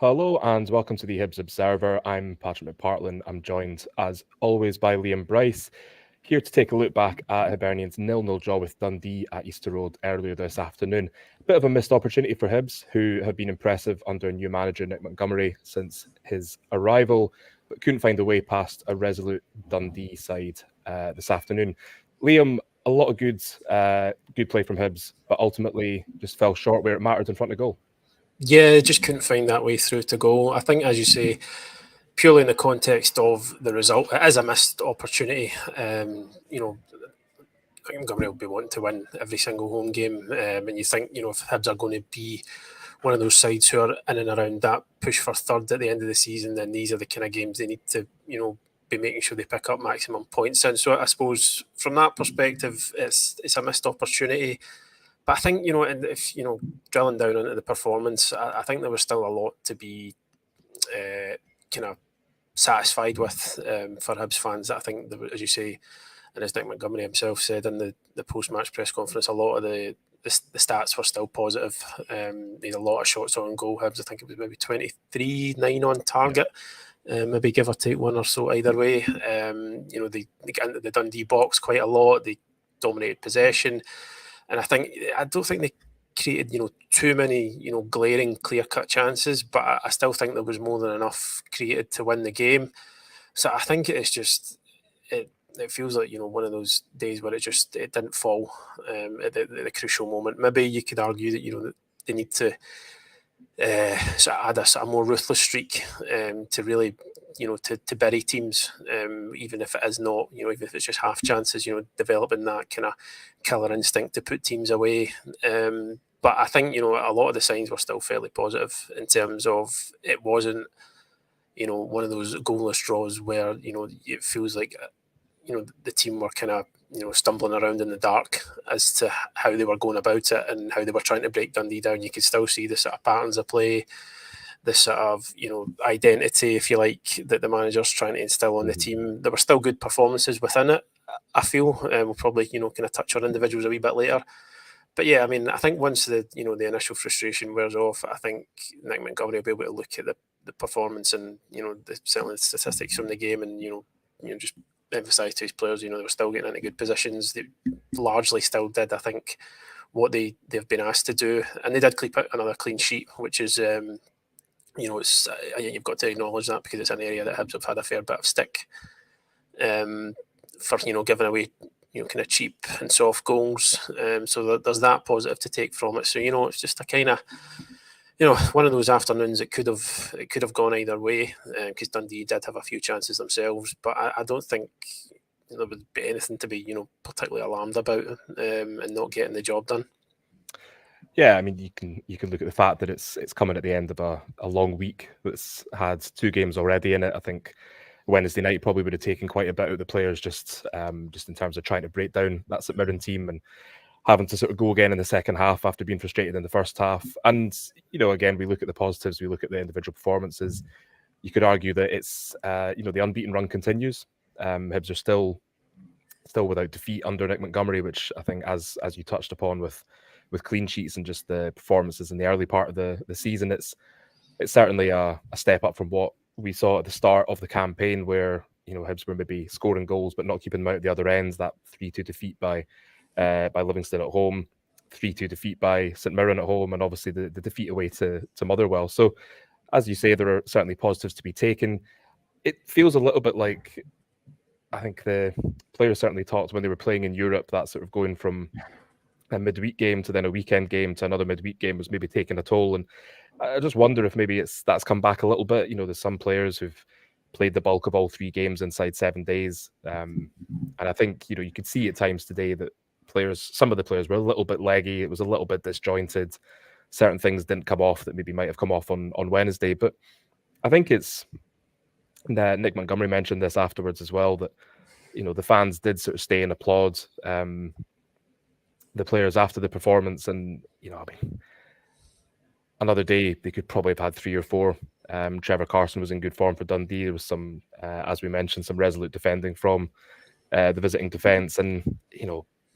Hello and welcome to the Hibs Observer. I'm Patrick McPartlin. I'm joined, as always, by Liam Bryce, here to take a look back at Hibernian's 0-0 draw with Dundee at Easter Road earlier this afternoon. Bit of a missed opportunity for Hibs, who have been impressive under new manager Nick Montgomery since his arrival, but couldn't find a way past a resolute Dundee side this afternoon. Liam, a lot of good play from Hibs, but ultimately just fell short where it mattered in front of goal. Yeah, just couldn't find that way through to goal. I think, as you say, purely in the context of the result, it is a missed opportunity. I think Montgomery will be wanting to win every single home game. And you think, if Hibs are going to be one of those sides who are in and around that push for third at the end of the season, then these are the kind of games they need to, be making sure they pick up maximum points in. So I suppose from that perspective, it's a missed opportunity. But I think, if, drilling down into the performance, I think there was still a lot to be kind of satisfied with for Hibs fans. I think, as you say, and as Nick Montgomery himself said in the post-match press conference, a lot of the stats were still positive. They had a lot of shots on goal. Hibs, I think it was maybe 23-9 on target. Maybe give or take one or so either way. They get into the Dundee box quite a lot. They dominated possession. And I don't think they created, too many, glaring, clear-cut chances, but I still think there was more than enough created to win the game. So I think it's just it feels like one of those days where it didn't fall at the crucial moment. Maybe you could argue that they need to sort of add a sort of more ruthless streak to really to bury teams, even if it is not, even if it's just half chances, developing that kind of killer instinct to put teams away. But I think, a lot of the signs were still fairly positive in terms of it wasn't, one of those goalless draws where, it feels like, the team were kind of, stumbling around in the dark as to how they were going about it and how they were trying to break Dundee down. You could still see the sort of patterns of play, the sort of identity, if you like, that the manager's trying to instill on the team. There were still good performances within it, I feel. We'll probably kind of touch on individuals a wee bit later. But yeah, I mean, I think once the initial frustration wears off, I think Nick Montgomery will be able to look at the performance and certainly the statistics from the game and just emphasise to his players, they were still getting into good positions. They largely still did, I think, what they've been asked to do, and they did keep out another clean sheet, which is it's you've got to acknowledge that because it's an area that Hibs have had a fair bit of stick for giving away kind of cheap and soft goals. So there's that positive to take from it. So it's just a kind of one of those afternoons. It could have gone either way because Dundee did have a few chances themselves, but I don't think there would be anything to be particularly alarmed about and not getting the job done. Yeah, I mean, you can look at the fact that it's coming at the end of a long week that's had 2 games already in it. I think Wednesday night probably would have taken quite a bit out of the players just in terms of trying to break down that St Mirren team and having to sort of go again in the second half after being frustrated in the first half. And again, we look at the positives, we look at the individual performances. You could argue that it's the unbeaten run continues. Hibs are still without defeat under Nick Montgomery, which I think, as you touched upon with clean sheets and just the performances in the early part of the season, it's certainly a step up from what we saw at the start of the campaign, where Hibs were maybe scoring goals but not keeping them out at the other ends. That 3-2 defeat by Livingston at home, 3-2 defeat by St Mirren at home, and obviously the defeat away to Motherwell. So, as you say, there are certainly positives to be taken. It feels a little bit like, I think the players certainly talked when they were playing in Europe, that sort of going from a midweek game to then a weekend game to another midweek game was maybe taking a toll. And I just wonder if maybe that's come back a little bit. There's some players who've played the bulk of all 3 games inside 7 days. And I think, you could see at times today that some of the players were a little bit leggy. It was a little bit disjointed. Certain things didn't come off that maybe might have come off on Wednesday. But I think it's Nick Montgomery mentioned this afterwards as well, that, the fans did sort of stay and applaud the players after the performance. And, I mean, another day they could probably have had 3 or 4. Trevor Carson was in good form for Dundee. There was some, as we mentioned, some resolute defending from the visiting defence. And,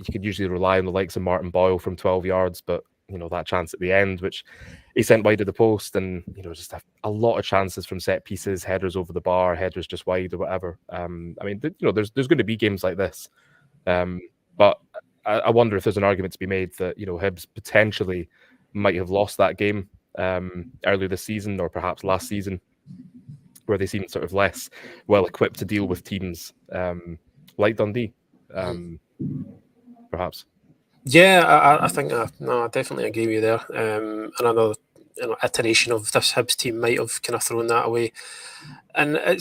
you could usually rely on the likes of Martin Boyle from 12 yards, but that chance at the end, which he sent wide of the post, and just a lot of chances from set pieces, headers over the bar, headers just wide or whatever. I mean, there's going to be games like this, but I wonder if there's an argument to be made that Hibs potentially might have lost that game earlier this season, or perhaps last season, where they seemed sort of less well equipped to deal with teams like Dundee, perhaps. Yeah, I think no, I definitely agree with you there. Another iteration of this Hibs team might have kind of thrown that away, and I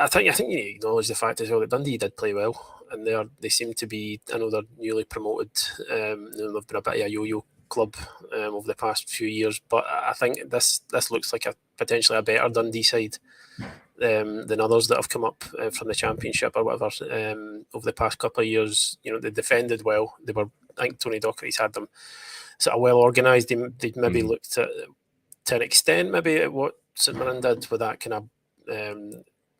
think you need to acknowledge the fact as well that Dundee did play well, and they seem to be. I know they're newly promoted. They've been a bit of a yo-yo club over the past few years, but I think this looks like potentially a better Dundee side than others that have come up from the Championship or whatever over the past couple of years. They defended well. I think Tony Docherty's had them sort of well organised. They'd maybe looked at, to an extent, maybe at what St Mirren did with that kind of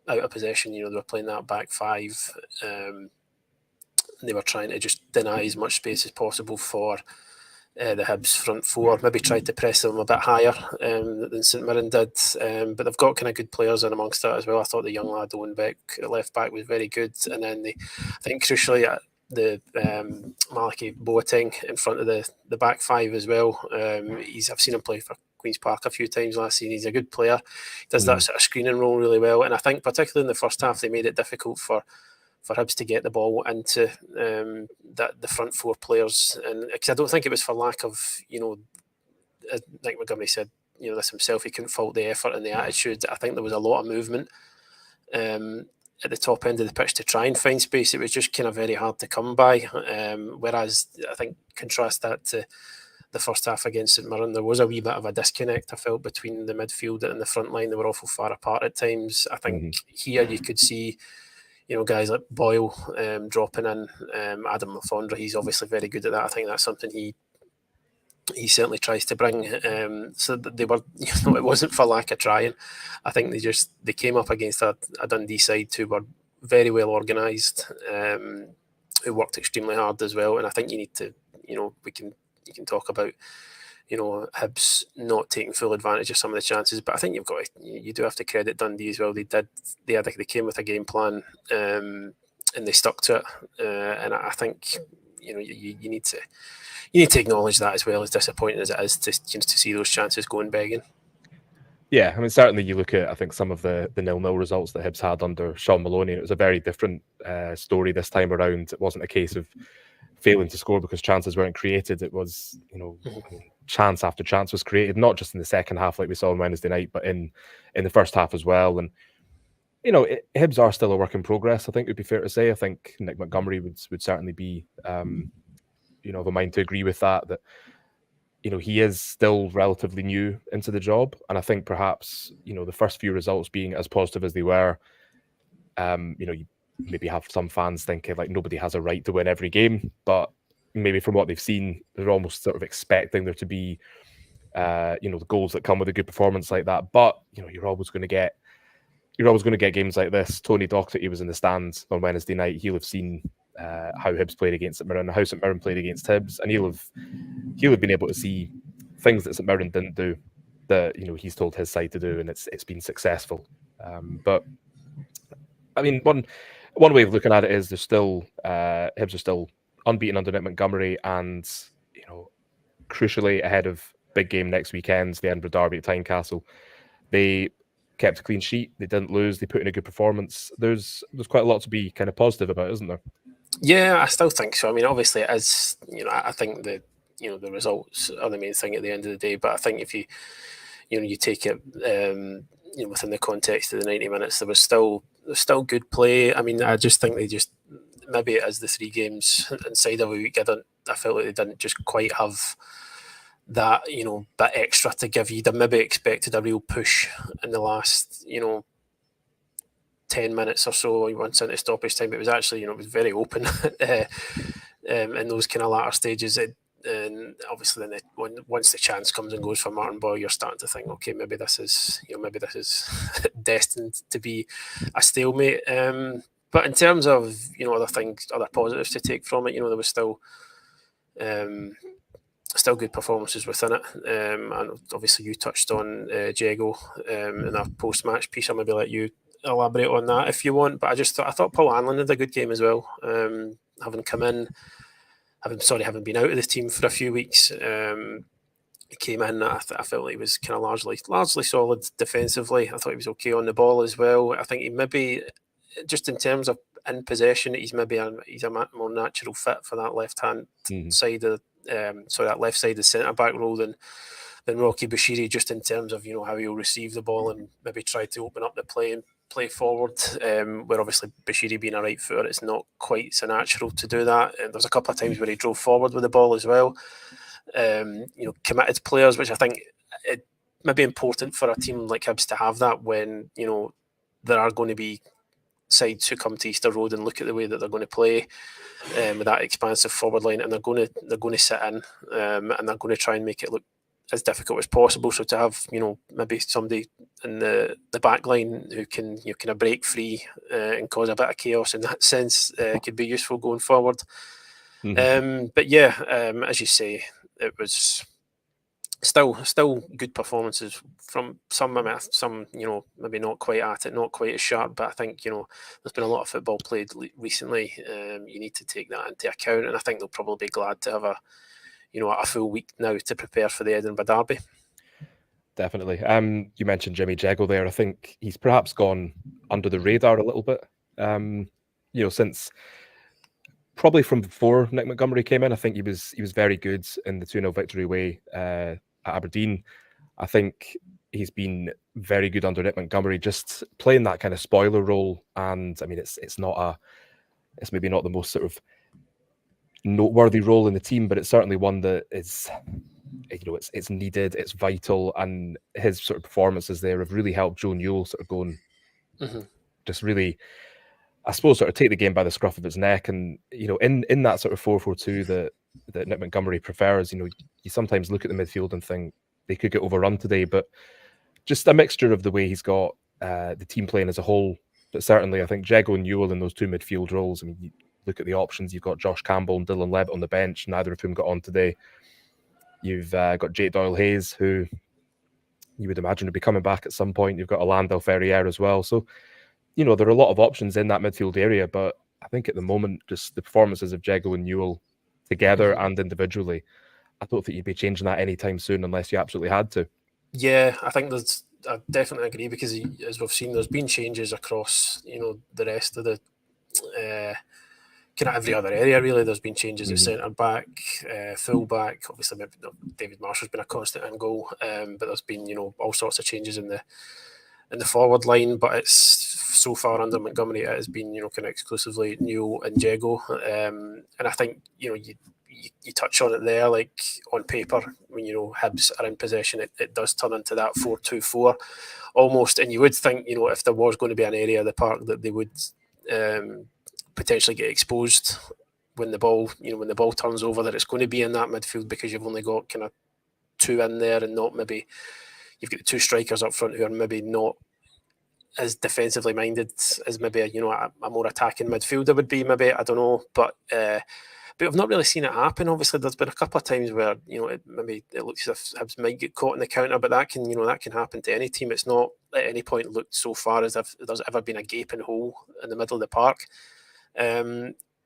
out of possession. They were playing that back five. They were trying to just deny as much space as possible for the Hibs front four. Maybe tried to press them a bit higher than St Mirren did, but they've got kind of good players in amongst that as well. I thought the young lad Owen Beck at left back was very good, and then I think crucially the Malachy Boateng in front of the back five as well. I've seen him play for Queen's Park a few times last season. He's a good player. He does that sort of screening role really well, and I think particularly in the first half they made it difficult for Hibs to get the ball into the front four players, and because I don't think it was for lack of, like Montgomery said, this himself, he couldn't fault the effort and the attitude. I think there was a lot of movement at the top end of the pitch to try and find space. It was just kind of very hard to come by. Whereas I think contrast that to the first half against St Mirren, there was a wee bit of a disconnect, I felt, between the midfield and the front line. They were awful far apart at times. I think here you could see guys like Boyle dropping in, Adam Lafondra, he's obviously very good at that. I think that's something he certainly tries to bring. So they were, it wasn't for lack of trying. I think they came up against a Dundee side who were very well organised, who worked extremely hard as well. And I think you need to, you can talk about, Hibs not taking full advantage of some of the chances, but I think you do have to credit Dundee as well. They came with a game plan, and they stuck to it. And I think you need to acknowledge that, as well, as disappointing as it is to see those chances going begging. Yeah, I mean, certainly you look at, I think, some of the 0-0 results that Hibs had under Sean Maloney. It was a very different story this time around. It wasn't a case of failing to score because chances weren't created. It was, chance after chance was created, not just in the second half like we saw on Wednesday night, but in the first half as well. And Hibs are still a work in progress, I think it would be fair to say. I think Nick Montgomery would certainly be of a mind to agree with that he is still relatively new into the job, and I think perhaps the first few results being as positive as they were, you maybe have some fans thinking like nobody has a right to win every game, but maybe from what they've seen, they're almost sort of expecting there to be, the goals that come with a good performance like that. But you're always going to get games like this. Tony Docherty was in the stands on Wednesday night. He'll have seen how Hibs played against St Mirren, how St Mirren played against Hibs, and he'll have been able to see things that St Mirren didn't do that he's told his side to do, and it's been successful. But I mean, one way of looking at it is there's still Hibs are still unbeaten under Nick Montgomery, and crucially ahead of big game next weekend, the Edinburgh Derby at Tynecastle. They kept a clean sheet. They didn't lose. They put in a good performance. There's quite a lot to be kind of positive about, isn't there? Yeah, I still think so. I mean, obviously it is. I think that the results are the main thing at the end of the day. But I think if you take it within the context of the 90 minutes, there's still good play. I mean, I just think maybe it is the 3 games inside of a week. I felt like they didn't just quite have that bit extra to give. You'd have maybe expected a real push in the last 10 minutes or so once into stoppage time. It was actually it was very open in those kind of latter stages. And obviously then once the chance comes and goes for Martin Boyle, you're starting to think, okay, maybe this is destined to be a stalemate. But in terms of other positives to take from it, there was still still good performances within it. And obviously you touched on Diego in a post-match piece. I'll maybe let you elaborate on that if you want. But I thought Paul Hanlon had a good game as well. Having come in, having been out of the team for a few weeks. He came in. I felt he was kind of largely solid defensively. I thought he was okay on the ball as well. I think he maybe, just in terms of in possession, he's a more natural fit for that left hand side of that left side of centre back role than Rocky Bashiri, just in terms of how he'll receive the ball and maybe try to open up the play forward. Where obviously Bashiri being a right footer, it's not quite so natural to do that. And there's a couple of times where he drove forward with the ball as well. Committed players, which I think it may be important for a team like Hibs to have that when there are going to be sides who come to Easter Road and look at the way that they're going to play with that expansive forward line, and they're going to sit in and they're going to try and make it look as difficult as possible. So to have maybe somebody in the back line who can kind of break free and cause a bit of chaos in that sense could be useful going forward. But yeah, as you say, it was still good performances from some maybe not quite at it, not quite as sharp, but I think there's been a lot of football played recently. You need to take that into account, and I think they'll probably be glad to have a full week now to prepare for the Edinburgh derby. Definitely. You mentioned Jimmy Jeggle there. I think he's perhaps gone under the radar a little bit. Since probably from before Nick Montgomery came in, I think he was very good in the 2-0 victory away at Aberdeen. I think he's been very good under Nick Montgomery, just playing that kind of spoiler role. And I mean, it's maybe not the most sort of noteworthy role in the team, but it's certainly one that is, it's needed, it's vital, and his sort of performances there have really helped Joe Newell sort of go and just really, I suppose, sort of take the game by the scruff of its neck. And in that sort of 4-4-2 that Nick Montgomery prefers, you sometimes look at the midfield and think they could get overrun today, but just a mixture of the way he's got the team playing as a whole. But certainly, I think Jeggo and Newell in those two midfield roles. I mean, you look at the options. You've got Josh Campbell and Dylan Levitt on the bench, neither of whom got on today. You've got Jake Doyle-Hayes, who you would imagine would be coming back at some point. You've got Orlando Ferrier as well. So, there are a lot of options in that midfield area, but I think at the moment, just the performances of Jeggo and Newell together and individually, I don't think you'd be changing that anytime soon unless you absolutely had to. Yeah, I think I definitely agree, because as we've seen, there's been changes across, the rest of the kind of every other area, really. There's been changes at centre back, full back. Obviously, maybe David Marshall's been a constant in goal, but there's been all sorts of changes in the forward line. But it's so far under Montgomery, it has been kind of exclusively Newell and Jeggo, and I think you touch on it there, like on paper, when Hibs are in possession, it does turn into that 4-2-4 almost. And you would think, if there was going to be an area of the park that they would potentially get exposed when the ball turns over, that it's going to be in that midfield, because you've only got kind of two in there, and not maybe you've got the two strikers up front who are maybe not as defensively minded as maybe a more attacking midfielder would be, maybe, I don't know, but we've not really seen it happen. Obviously, there's been a couple of times where it looks as if Hibs might get caught in the counter, but that can happen to any team. It's not at any point looked so far as if there's ever been a gaping hole in the middle of the park.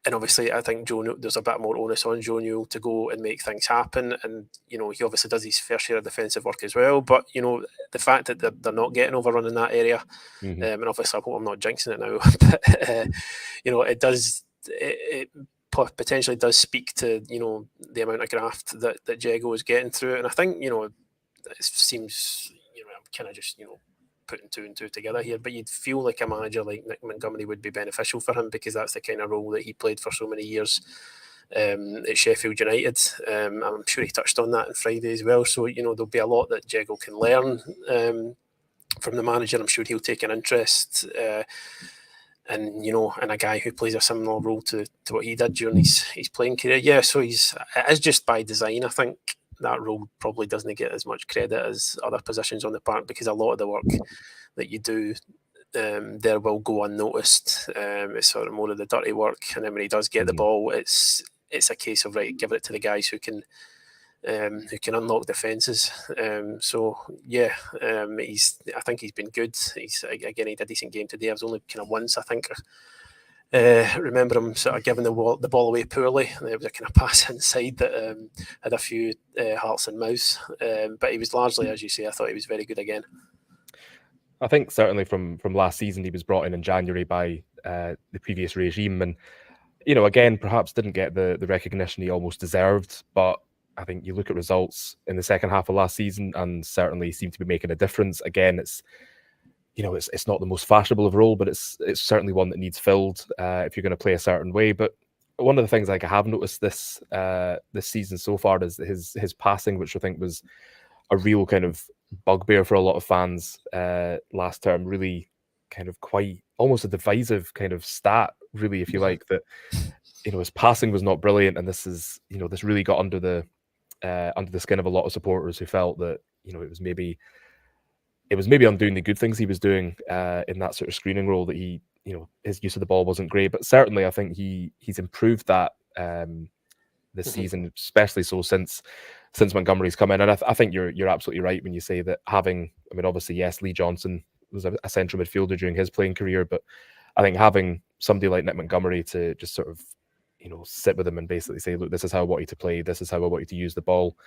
And obviously, I think there's a bit more onus on Joe Newell to go and make things happen. And, he obviously does his fair share of defensive work as well. But, the fact that they're not getting overrun in that area, and obviously I hope I'm not jinxing it now, but, it does, it potentially does speak to, the amount of graft that Jeggo is getting through. And I think, it seems, I'm kind of just, putting two and two together here, but you'd feel like a manager like Nick Montgomery would be beneficial for him, because that's the kind of role that he played for so many years at Sheffield United. I'm sure he touched on that on Friday as well. So there'll be a lot that Jeggo can learn from the manager. I'm sure he'll take an interest in a guy who plays a similar role to what he did during his playing career. Yeah, so it is just by design, I think. That role probably doesn't get as much credit as other positions on the park, because a lot of the work that you do there will go unnoticed. It's sort of more of the dirty work, and then when he does get the ball, it's a case of, right, give it to the guys who can who can unlock defences. So yeah, I think he's been good. He's again, he did a decent game today. I was only kind of once, I think. Remember him sort of giving the ball away poorly. There was a kind of pass inside that had a few hearts and mouths, but he was largely, as you say, I thought he was very good again. I think certainly from last season, he was brought in January by the previous regime, and again, perhaps didn't get the recognition he almost deserved. But I think you look at results in the second half of last season, and certainly seemed to be making a difference. Again, it's not the most fashionable of role, but it's certainly one that needs filled if you're going to play a certain way. But one of the things I have noticed this season so far is his passing, which I think was a real kind of bugbear for a lot of fans last term. Really kind of quite almost a divisive kind of stat, really, if you like, that his passing was not brilliant, and this really got under the skin of a lot of supporters who felt that it was maybe undoing the good things he was doing in that sort of screening role, that his use of the ball wasn't great. But certainly I think he's improved that this season, especially so since Montgomery's come in. And I think you're absolutely right when you say that obviously, yes, Lee Johnson was a central midfielder during his playing career, but I think having somebody like Nick Montgomery to just sort of, sit with him and basically say, look, this is how I want you to play, this is how I want you to use the ball.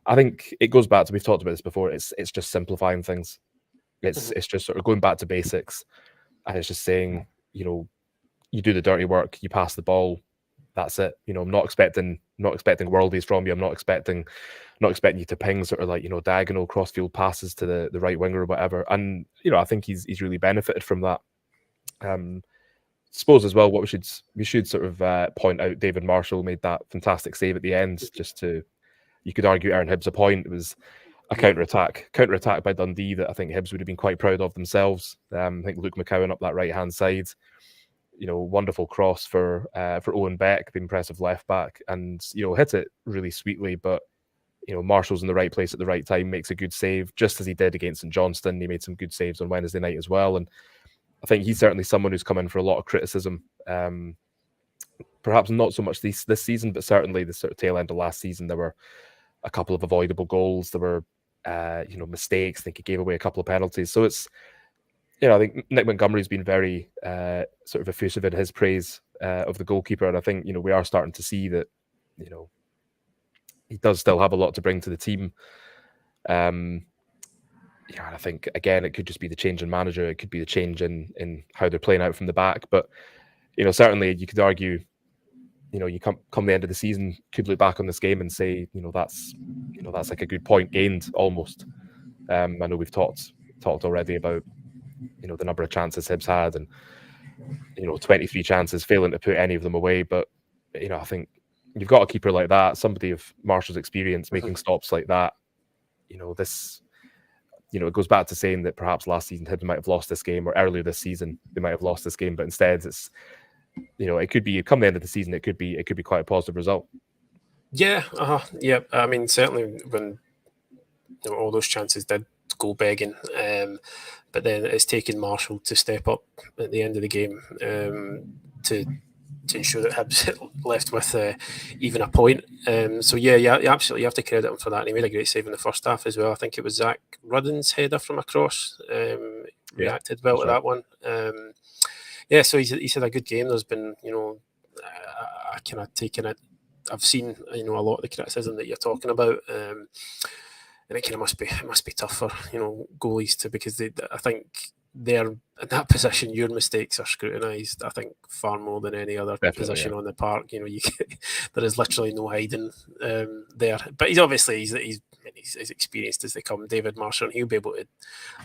I think it goes back to, we've talked about this before, it's just simplifying things. It's just sort of going back to basics, and it's just saying, you do the dirty work, you pass the ball, that's it. I'm not expecting worldies from you. I'm not expecting you to ping sort of like, diagonal cross-field passes to the right winger or whatever. And, I think he's really benefited from that. Suppose as well, what we should sort of point out, David Marshall made that fantastic save at the end, you could argue earn Hibs a point. It was a counter-attack by Dundee that I think Hibs would have been quite proud of themselves. I think Luke McCowan up that right-hand side, wonderful cross for Owen Beck, the impressive left back, and hit it really sweetly. But Marshall's in the right place at the right time, makes a good save, just as he did against St Johnstone. He made some good saves on Wednesday night as well, and I think he's certainly someone who's come in for a lot of criticism. Perhaps not so much this season, but certainly the sort of tail end of last season, there were a couple of avoidable goals. There were mistakes. I think he gave away a couple of penalties. So it's, I think Nick Montgomery's been very sort of effusive in his praise of the goalkeeper, and I think we are starting to see that he does still have a lot to bring to the team. And I think again it could just be the change in manager. It could be the change in how they're playing out from the back. But certainly you could argue, you come the end of the season, could look back on this game and say, that's like a good point gained almost. I know we've talked already about the number of chances Hibs had, and 23 chances, failing to put any of them away. But I think you've got a keeper like that, somebody of Marshall's experience, making stops like that. It goes back to saying that perhaps last season Hibs might have lost this game, or earlier this season they might have lost this game, but instead it's it could be, come the end of the season, it could be quite a positive result. Yeah. I mean, certainly when all those chances did go begging, but then it's taken Marshall to step up at the end of the game to ensure that Hibs left with even a point. So yeah, absolutely, you have to credit him for that. And he made a great save in the first half as well. I think it was Zach Rudden's header from across. Reacted well to that one. So he's had a good game. There's been, I kind of taken it. I've seen, a lot of the criticism that you're talking about, and it kind of must be tough for goalies to, because I think they're in that position. Your mistakes are scrutinised, I think, far more than any other position on the park. There is literally no hiding there. But he's obviously he's as experienced as they come, David Marshall, and he'll be able to.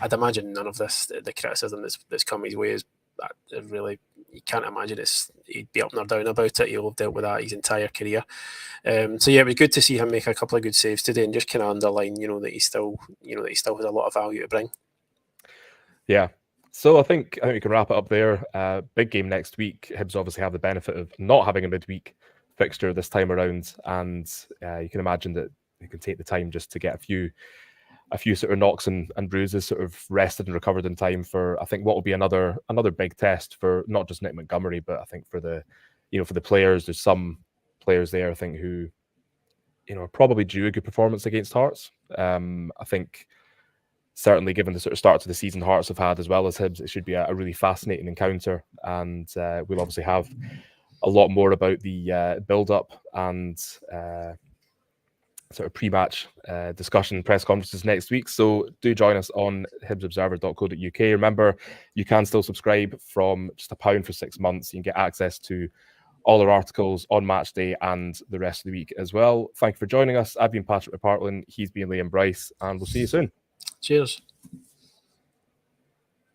I'd imagine none of the criticism that's come his way is really. You can't imagine he'd be up nor down about it. He'll have dealt with that his entire career. So yeah, it was good to see him make a couple of good saves today, and just kind of underline, that he still has a lot of value to bring. Yeah. So I think we can wrap it up there. Big game next week. Hibs obviously have the benefit of not having a midweek fixture this time around, and you can imagine that they can take the time just to get a few sort of knocks and bruises sort of rested and recovered in time for, I think, what will be another big test for not just Nick Montgomery, but I think for the for the players. There's some players there, I think, who probably due a good performance against Hearts. I think certainly given the sort of start to the season Hearts have had as well as Hibs, it should be a really fascinating encounter. And we'll obviously have a lot more about the build-up and sort of pre-match discussion press conferences next week. So do join us on hibsobserver.co.uk. Remember, you can still subscribe from just £1 for 6 months. You can get access to all our articles on match day and the rest of the week as well. Thank you for joining us. I've been Patrick McPartlin. He's been Liam Bryce, and we'll see you soon. Cheers.